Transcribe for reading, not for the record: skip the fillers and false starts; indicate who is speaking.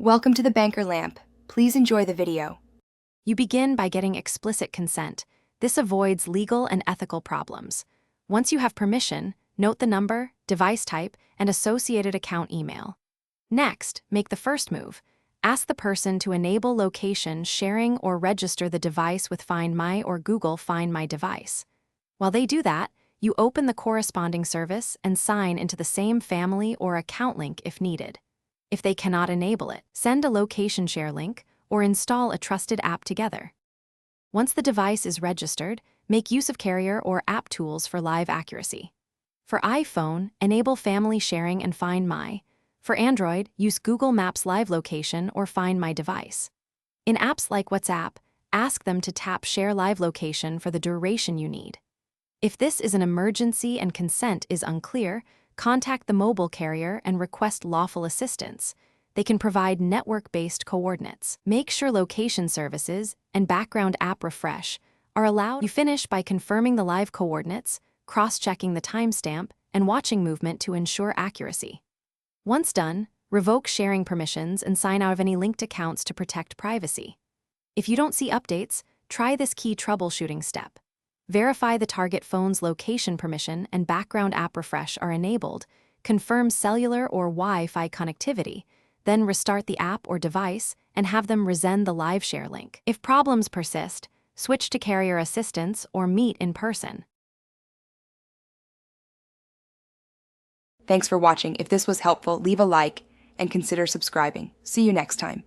Speaker 1: Welcome to the Banker Lamp. Please enjoy the video.
Speaker 2: You begin by getting explicit consent. This avoids legal and ethical problems. Once you have permission, note the number, device type, and associated account email. Next, make the first move. Ask the person to enable location sharing or register the device with Find My or Google Find My device. While they do that, you open the corresponding service and sign into the same family or account link if needed. If they cannot enable it, send a location share link or install a trusted app together. Once the device is registered, make use of carrier or app tools for live accuracy. For iPhone, enable family sharing and Find My. For Android, use Google Maps Live Location or Find My device. In apps like WhatsApp, ask them to tap Share Live Location for the duration you need. If this is an emergency and consent is unclear, contact the mobile carrier and request lawful assistance. They can provide network-based coordinates. Make sure location services and background app refresh are allowed. You finish by confirming the live coordinates, cross-checking the timestamp, and watching movement to ensure accuracy. Once done, revoke sharing permissions and sign out of any linked accounts to protect privacy. If you don't see updates, try this key troubleshooting step. Verify the target phone's location permission and background app refresh are enabled, confirm cellular or Wi-Fi connectivity, then restart the app or device and have them resend the live share link. If problems persist, switch to carrier assistance or meet in person.
Speaker 1: Thanks for watching. If this was helpful, leave a like and consider subscribing. See you next time.